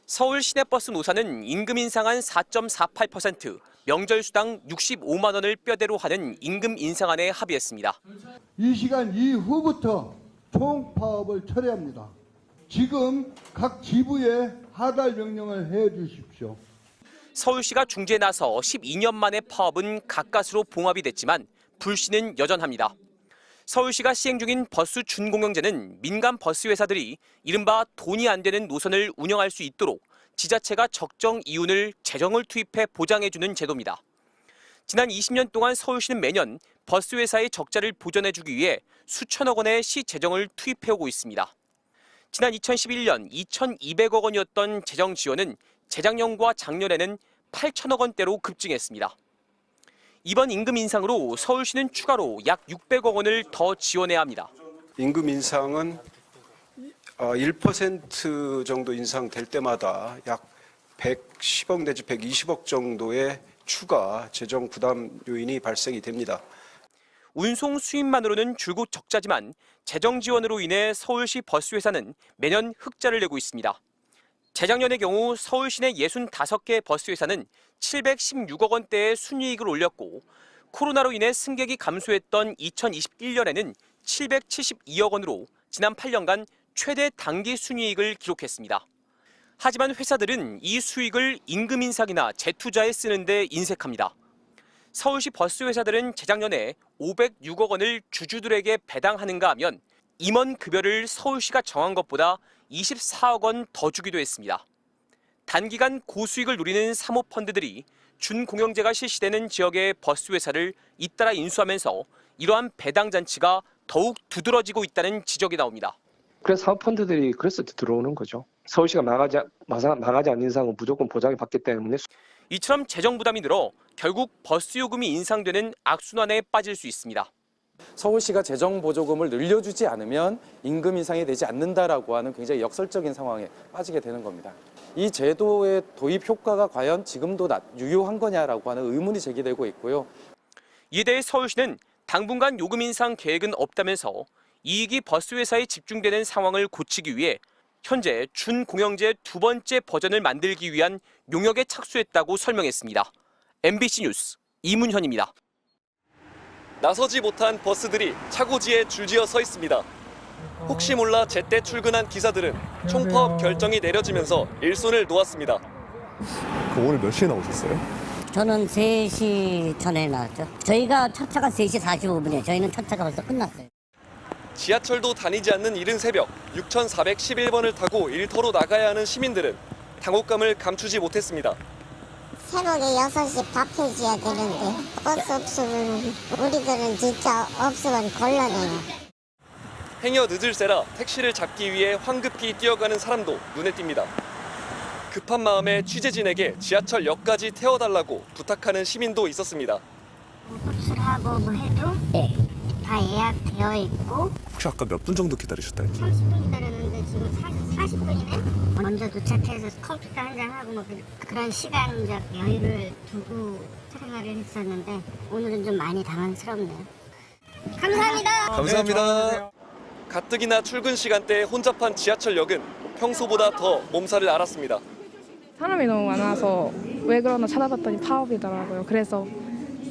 서울 시내버스 노사는 임금 인상안 4.48%, 명절 수당 65만 원을 뼈대로 하는 임금 인상안에 합의했습니다. 이 시간 이후부터 총파업을 철회합니다. 지금 각 지부에 하달 명령을 해 주십시오. 서울시가 중재에 나서 12년 만에 파업은 가까스로 봉합이 됐지만 불씨는 여전합니다. 서울시가 시행 중인 버스 준공영제는 민간 버스 회사들이 이른바 돈이 안 되는 노선을 운영할 수 있도록 지자체가 적정 이윤을 재정을 투입해 보장해주는 제도입니다. 지난 20년 동안 서울시는 매년 버스 회사의 적자를 보전해주기 위해 수천억 원의 시 재정을 투입해오고 있습니다. 지난 2011년 2,200억 원이었던 재정 지원은 재작년과 작년에는 8천억 원대로 급증했습니다. 이번 임금 인상으로 서울시는 추가로 약 600억 원을 더 지원해야 합니다. 임금 인상은 1% 정도 인상될 때마다 약 110억 내지 120억 정도의 추가 재정 부담 요인이 발생이 됩니다. 운송 수입만으로는 줄곧 적자지만 재정 지원으로 인해 서울시 버스 회사는 매년 흑자를 내고 있습니다. 재작년의 경우 서울시 내 65개 버스 회사는 716억 원대의 순이익을 올렸고 코로나로 인해 승객이 감소했던 2021년에는 772억 원으로 지난 8년간 최대 단기 순이익을 기록했습니다. 하지만 회사들은 이 수익을 임금 인상이나 재투자에 쓰는 데 인색합니다. 서울시 버스 회사들은 재작년에 506억 원을 주주들에게 배당하는가 하면 임원 급여를 서울시가 정한 것보다 24억 원 더 주기도 했습니다. 단기간 고수익을 누리는 사모펀드들이 준공영제가 실시되는 지역의 버스 회사를 잇따라 인수하면서 이러한 배당 잔치가 더욱 두드러지고 있다는 지적이 나옵니다. 그래서 사모펀드들이 그래서 들어오는 거죠. 서울시가 나가지 않는 이상은 무조건 보장을 받기 때문에. 이처럼 재정 부담이 늘어 결국 버스 요금이 인상되는 악순환에 빠질 수 있습니다. 서울시가 재정 보조금을 늘려주지 않으면 임금 인상이 되지 않는다라고 하는 굉장히 역설적인 상황에 빠지게 되는 겁니다. 이 제도의 도입 효과가 과연 지금도 유효한 거냐라고 하는 의문이 제기되고 있고요. 이에 대해 서울시는 당분간 요금 인상 계획은 없다면서 이익이 버스 회사에 집중되는 상황을 고치기 위해 현재 준공영제 두 번째 버전을 만들기 위한 용역에 착수했다고 설명했습니다. MBC 뉴스 이문현입니다. 나서지 못한 버스들이 차고지에 줄지어 서 있습니다. 혹시 몰라 제때 출근한 기사들은 총파업 결정이 내려지면서 일손을 놓았습니다. 오늘 몇 시에 나오셨어요? 저는 3시 전에 나왔죠. 저희가 첫 차가 3시 45분이에요. 저희는 첫 차가 벌써 끝났어요. 지하철도 다니지 않는 이른 새벽 6411번을 타고 일터로 나가야 하는 시민들은 당혹감을 감추지 못했습니다. 새벽에 6시 밥 해줘야 되는데 버스 없으면 우리들은 진짜 없으면 곤란해요. 행여 늦을세라 택시를 잡기 위해 황급히 뛰어가는 사람도 눈에 띕니다. 급한 마음에 취재진에게 지하철역까지 태워달라고 부탁하는 시민도 있었습니다. 버스를 하고 뭐 해도 다 예약되어 있고. 혹시 아까 몇 분 정도 기다리셨다 했죠? 30분 기다렸는데 지금 40분이네? 먼저 도착해서 컴퓨터 한잔하고 뭐 그런 시간적 여유를 두고 생활을 했었는데 오늘은 좀 많이 당황스럽네요. 감사합니다. 감사합니다. 가뜩이나 출근 시간대에 혼잡한 지하철역은 평소보다 더 몸살을 앓았습니다. 사람이 너무 많아서 왜 그러나 찾아봤더니 파업이더라고요. 그래서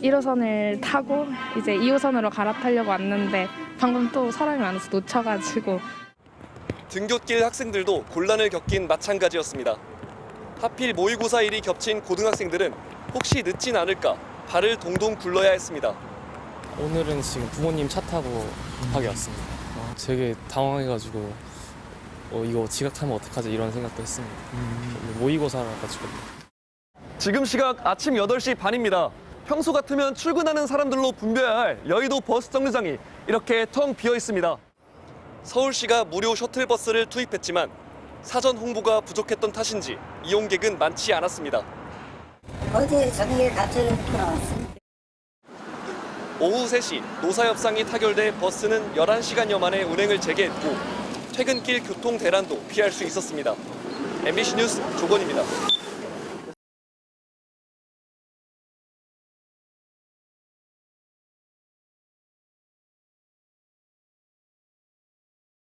1호선을 타고 이제 2호선으로 갈아타려고 왔는데 방금 또 사람이 많아서 놓쳐가지고. 등굣길 학생들도 곤란을 겪긴 마찬가지였습니다. 하필 모의고사일이 겹친 고등학생들은 혹시 늦진 않을까 발을 동동 굴러야 했습니다. 오늘은 지금 부모님 차 타고 급하게 왔습니다. 되게 당황해가지고 이거 지각하면 어떡하지 이런 생각도 했습니다. 모의고사라 가지고. 지금 시각 아침 8시 반입니다. 평소 같으면 출근하는 사람들로 붐벼야 할 여의도 버스 정류장이 이렇게 텅 비어 있습니다. 서울시가 무료 셔틀버스를 투입했지만 사전 홍보가 부족했던 탓인지 이용객은 많지 않았습니다. 어제 저녁에 갑자기 돌아왔어요. 오후 3시 노사 협상이 타결돼 버스는 11시간여 만에 운행을 재개했고 퇴근길 교통 대란도 피할 수 있었습니다. MBC 뉴스 조건입니다.